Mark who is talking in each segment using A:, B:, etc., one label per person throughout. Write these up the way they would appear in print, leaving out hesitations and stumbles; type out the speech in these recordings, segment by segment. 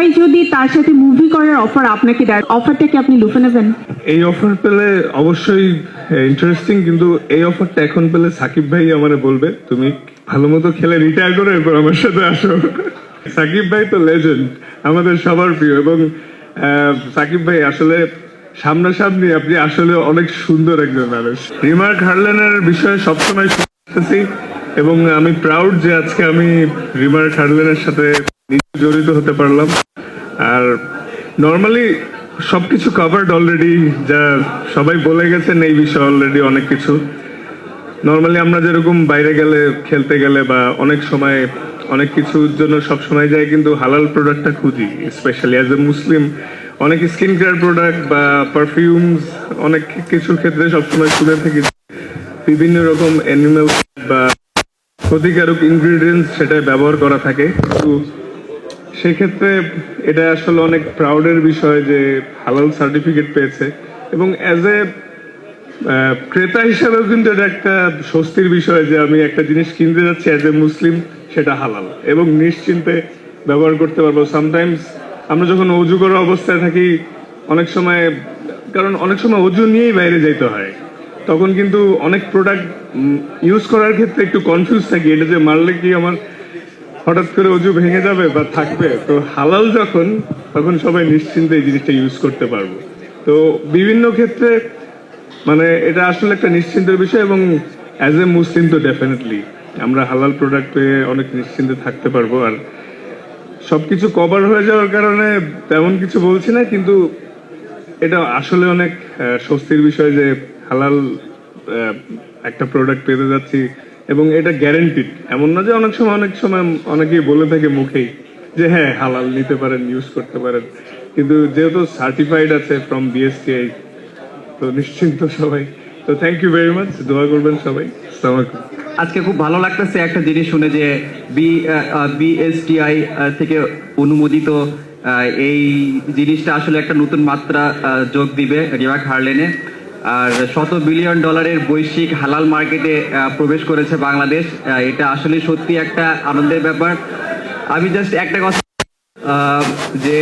A: সবাই যদি তার সাথে মুভি করার অফার আপনাকে দেয়, অফারটা কি আপনি লুফে নেবেন?
B: এই অফার পেলে অবশ্যই ইন্টারেস্টিং, কিন্তু এই অফারটা এখন পেলে সাকিব ভাই আমারে বলবে তুমি ভালো মতো খেলে রিটায়ার করো, এরপর আমার সাথে আসো। সাকিব ভাই তো লেজেন্ড, আমাদের সবার প্রিয়। এবং সাকিব ভাই আসলে সামনাসামনি আপনি আসলে অনেক সুন্দর একজন মানুষ। রিমার্ক হারলেনের বিষয়ে সবসময় শুনতেছি এবং আমি প্রাউড যে আজকে আমি রিমার্ক হারলেনের সাথে জড়িত হতে পারলাম। আর নর্মালি সবকিছু কভার্ড অলরেডি, যা সবাই বলে গেছেন এই বিষয়ে অলরেডি অনেক কিছু। নর্মালি আমরা যেরকম বাইরে গেলে, খেলতে গেলে বা অনেক সময় অনেক কিছুর জন্য সব সময় যাই, কিন্তু হালাল প্রোডাক্টটা খুঁজি। স্পেশালি অ্যাজ এ মুসলিম অনেক স্কিন কেয়ার প্রোডাক্ট বা পারফিউমস অনেক কিছুর ক্ষেত্রে সবসময় শুনে থাকি বিভিন্ন রকম অ্যানিমাল বা ক্ষতিকারক ইনগ্রিডিয়েন্টস সেটায় ব্যবহার করা থাকে। তো সেক্ষেত্রে এটা আসলে অনেক প্রাউডের বিষয় যে হালাল সার্টিফিকেট পেয়েছে, এবং অ্যাজ এ ক্রেতা হিসাবেও কিন্তু এটা একটা স্বস্তির বিষয় যে আমি একটা জিনিস কিনতে যাচ্ছি অ্যাজ এ মুসলিম, সেটা হালাল এবং নিশ্চিন্তে ব্যবহার করতে পারবো। সামটাইমস আমরা যখন অজু করা অবস্থায় থাকি অনেক সময়, কারণ অনেক সময় অজু নিয়েই বাইরে যাইতে হয়, তখন কিন্তু অনেক প্রোডাক্ট ইউজ করার ক্ষেত্রে একটু কনফিউজ থাকি, এটা যে মারলে কি আমার হঠাৎ করে অজু ভেঙে যাবে বা থাকবে। তো হালাল যখন, তখন সবাই নিশ্চিন্তে এই জিনিসটা ইউজ করতে পারবো। তো বিভিন্ন ক্ষেত্রে মানে এটা আসলে একটা নিশ্চিন্তের বিষয়, এবং অ্যাজ এ মুসলিম তো ডেফিনেটলি আমরা হালাল প্রোডাক্ট পেয়ে অনেক নিশ্চিন্তে থাকতে পারবো। আর সবকিছু কভার হয়ে যাওয়ার কারণে তেমন কিছু বলছি না, কিন্তু এটা আসলে অনেক স্বস্তির বিষয় যে হালাল একটা প্রোডাক্ট পেতে যাচ্ছি, এবং এটা গ্যারেন্টিড। এমন না যে অনেক সময় অনেকেই বলে থাকে মুখেই যে হ্যাঁ হালাল নিতে পারেন, ইউজ করতে পারেন, কিন্তু যেহেতু সার্টিফাইড আছে ফ্রম বিএসটিআই, তো নিশ্চিন্ত সবাই। তো থ্যাংক ইউ ভেরি মাচ, দোয়া করবেন সবাই। আসসালামু আলাইকুম।
C: আজকে খুব ভালো লাগতেছে একটা জিনিস শুনে যে বিএসটিআই থেকে অনুমোদিত এই জিনিসটা আসলে একটা নতুন মাত্রা যোগ দিবে রিমার্ক হারলেনে। আর $100 বিলিয়ন বৈশ্বিক হালাল মার্কেটে প্রবেশ করেছে বাংলাদেশ। এটা আসলে সত্যি একটা আনন্দের ব্যাপার। আমি জাস্ট একটা কথা, যে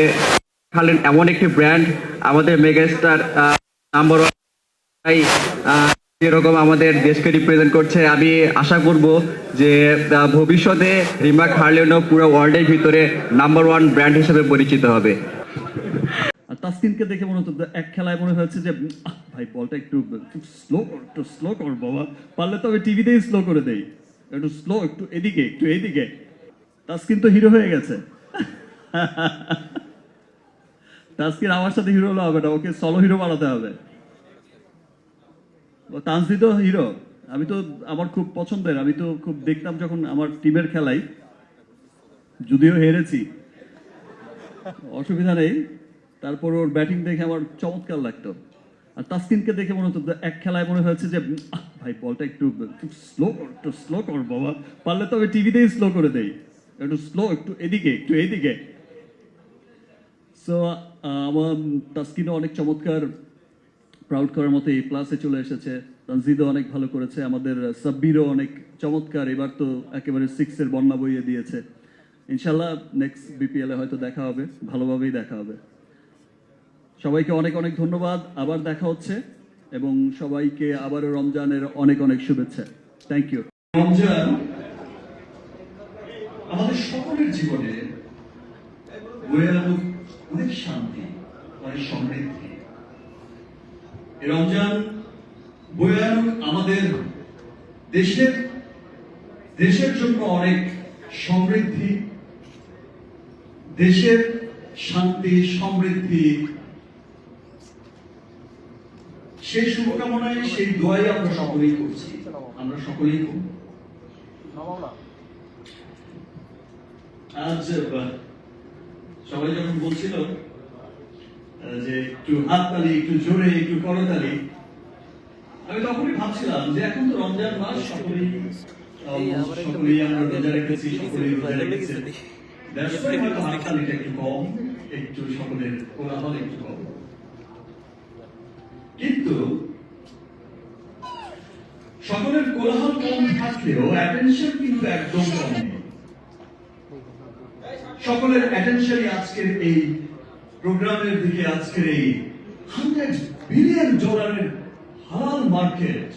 C: হারলেন এমন একটি ব্র্যান্ড, আমাদের মেগাস্টার নাম্বার ওয়ান যেরকম আমাদের দেশকে রিপ্রেজেন্ট করছে, আমি আশা করব যে ভবিষ্যতে রিমার্ক হারলেনও পুরো ওয়ার্ল্ডের ভিতরে নাম্বার ওয়ান ব্র্যান্ড হিসেবে পরিচিত হবে।
D: তাসকিনকে দেখে মনে হতো এক খেলায় মনে হচ্ছে যে ভাই বলটা একটু স্লো কর বাবা, পারলে তো আমি টিভিতেই স্লো করে দেই, একটু স্লো, একটু এদিকে। তাসকিন তো হিরো হয়ে গেছে। তাসকিন আমার সাথে হিরো হলে হবে না, ওকে সলো হিরো বানাতে হবে। তানজিদ হিরো, আমি তো আমার খুব পছন্দের, আমি তো খুব দেখতাম যখন আমার টিমের খেলাই, যদিও হেরেছি অসুবিধা নেই, তারপর ওর ব্যাটিং দেখে আমার চমৎকার লাগতো। আর তাসকিনকে দেখে মনে হতো এক খেলায় মনে হচ্ছে যে ভাই বলটা একটু স্লো কর বাবা, পারলে তো আমি টিভিতেই স্লো করে দেই, একটু এদিকে। সো আমার তাসকিনও অনেক চমৎকার, প্রাউড করার মতো এই প্লাসে চলে এসেছে। তানজিদও অনেক ভালো করেছে, আমাদের সাব্বিরও অনেক চমৎকার, এবার তো একেবারে 6-এর বন্যা বইয়ে দিয়েছে। ইনশাল্লাহ নেক্সট বিপিএলে হয়তো দেখা হবে, ভালোভাবেই দেখা হবে। সবাইকে অনেক অনেক ধন্যবাদ, আবার দেখা হচ্ছে, এবং সবাইকে আবারও রমজানের অনেক অনেক শুভেচ্ছা। Thank you.
E: রমজান আমাদের সকলের জীবনে বয়ে আনুক অনেক শান্তি, অনেক সমৃদ্ধি। এই রমজান বয়ে আনুক আমাদের দেশের জন্য অনেক সমৃদ্ধি, দেশের শান্তি সমৃদ্ধি, সেই শুভকামনায় সেই দোয়াই আমরা সকলেই করছি, আমরা সকলেই করব। আজ সবাই যখন বলছিল যে একটু হাততালি, একটু জোরে, একটু করতালি, আমি তখনই ভাবছিলাম যে এখন তো রমজান মাস, সকলেই আমরা রোজা রেখেছি, সকলেই রোজা রেখেছি, হয়তো হাততালিটা একটু কম, একটু সকলের কোলাহল একটু কম, কিন্তু সকলের কোলাহল কম থাকলেও অ্যাটেনশন কিন্তু একদম কম নেই। সকলের অ্যাটেনশনই আজকের এই প্রোগ্রামের দিকে, আজকের এই $100 বিলিয়ন হালাল মার্কেট,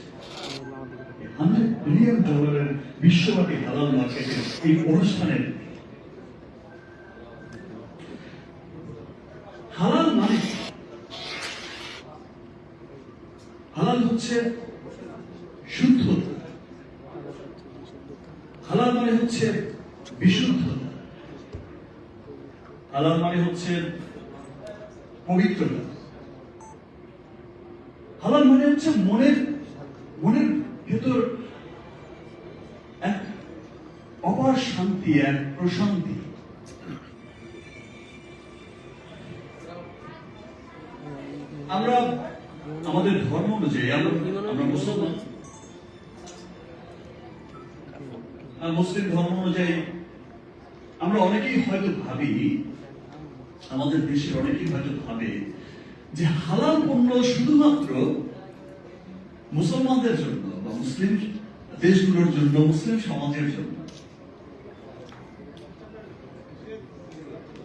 E: $100 বিলিয়ন বিশ্বব্যাপী হালাল মার্কেটের এই অনুষ্ঠানের হালাল মানে হালাল হচ্ছে শুদ্ধতা, হালাল মানে হচ্ছে বিশুদ্ধতা, হালাল মানে হচ্ছে পবিত্রতা, হালাল মানে হচ্ছে মনের ভেতর এক অপার শান্তি, এক প্রশান্তি। আমরা আমাদের ধর্ম অনুযায়ী আমরা মুসলমান, মুসলিম ধর্ম অনুযায়ী আমরা অনেকেই হয়তো ভাবি, আমাদের দেশের অনেকেই হয়তো ভাবে যে হালাল পণ্য শুধুমাত্র মুসলমানদের জন্য বা মুসলিম দেশগুলোর জন্য, মুসলিম সমাজের জন্য।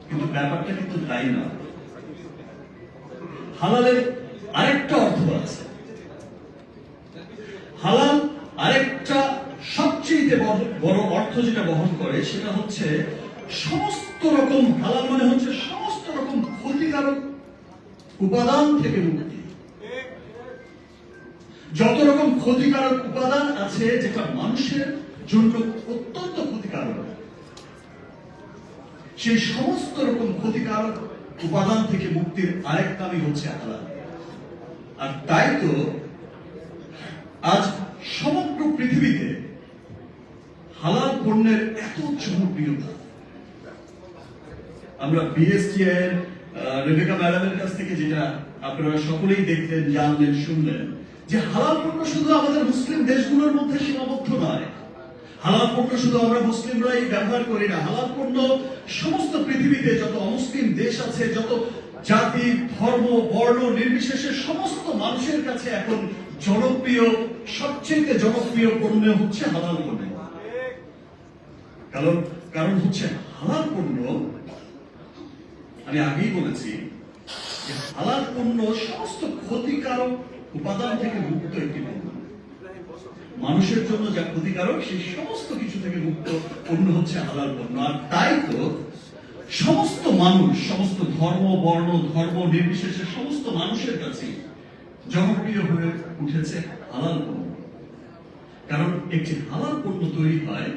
E: কিন্তু ব্যাপারটা কিন্তু তাই না। হালালের আরেকটা অর্থ আছে। হালাল আরেকটা সবচেয়ে বড় অর্থ যেটা বহন করে সেটা হচ্ছে সমস্ত রকম, হালাল মানে হচ্ছে সমস্ত রকম ক্ষতিকারক উপাদান থেকে মুক্তি। যত রকম ক্ষতিকারক উপাদান আছে যেটা মানুষের জন্য অত্যন্ত ক্ষতিকারক, সেই সমস্ত রকম ক্ষতিকারক উপাদান থেকে মুক্তির আরেক নামই হচ্ছে হালাল। আর তাই তো আজ সমগ্র পৃথিবীতে হালাল পণ্যের এত জনপ্রিয়তা। আমরা বিএসটিআই এর রেবেকা ম্যাডামের কাছ থেকে যেটা আপনারা সকলেই দেখলেন, জানলেন, শুনলেন যে হালাল পণ্য শুধু আমাদের মুসলিম দেশগুলোর মধ্যে সীমাবদ্ধ নয়। হালাল পণ্য শুধু আমরা মুসলিমরাই ব্যবহার করি না, হালাল পণ্য সমস্ত পৃথিবীতে যত অমুসলিম দেশ আছে, যত জাতি, ধর্ম, বর্ণ নির্বিশেষে সমস্ত মানুষের কাছে এখন জনপ্রিয়, সবচেয়ে জনপ্রিয় পণ্য হচ্ছে হালাল পণ্য। কারণ হচ্ছে হালাল পণ্য, আমি আগেই বলেছি যে হালাল পণ্য সমস্ত ক্ষতিকারক উপাদান থেকে মুক্ত একটি পণ্য। মানুষের জন্য যা ক্ষতিকারক সেই সমস্ত কিছু থেকে মুক্ত পণ্য হচ্ছে হালাল পণ্য। আর তাই তো সমস্ত মানুষ, সমস্ত ধর্ম, বর্ণ, ধর্ম নির্বিশেষে সমস্ত মানুষের কাছে জনপ্রিয় হয়ে উঠেছে হালাল পণ্য। কারণ একটি হালাল পণ্য তৈরি হয়,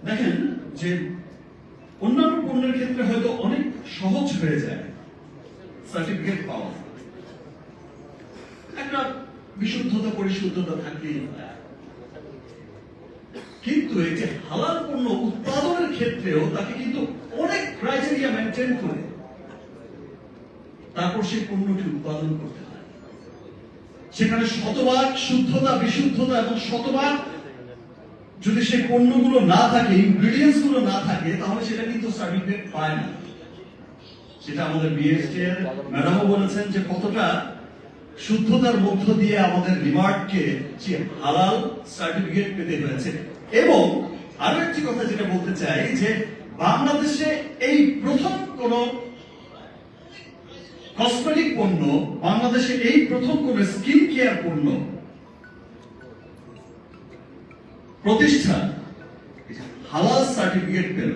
E: দেখেন যে অন্যান্য পণ্যের ক্ষেত্রে হয়তো অনেক সহজ হয়ে যায় সার্টিফিকেট পাওয়া, একটা বিশুদ্ধতা পরিশুদ্ধতা থাকলেই হয়। কিন্তু এই যে হালাল পণ্য উৎপাদনের ক্ষেত্রেও তাকে কিন্তু অনেক ক্রাইটেরিয়া মেনটেন করে তারপর সেই পণ্যটি উৎপাদন করতে হয়। সেখানে শতভাগ শুদ্ধতা, বিশুদ্ধতা এবং শতভাগ যদি সেই পণ্যগুলো না থাকে, ইনগ্রেডিয়েন্টস গুলো না থাকে, তাহলে সেটা কিন্তু সার্টিফিকেট পায় না। সেটা আমাদের বিএসটিআই এর ম্যাডামও বলেছেন যে কতটা শুদ্ধতার মধ্য দিয়ে আমাদের রিমার্ককে যে হালাল সার্টিফিকেট পেতে হয়েছে। এবং আরো একটি কথা যেটা বলতে চাই যে বাংলাদেশে এই প্রথম কোন কসমেটিক পণ্য, বাংলাদেশে এই প্রথম কোন স্কিন কেয়ার পণ্য প্রতিষ্ঠান হালাল সার্টিফিকেট পেল।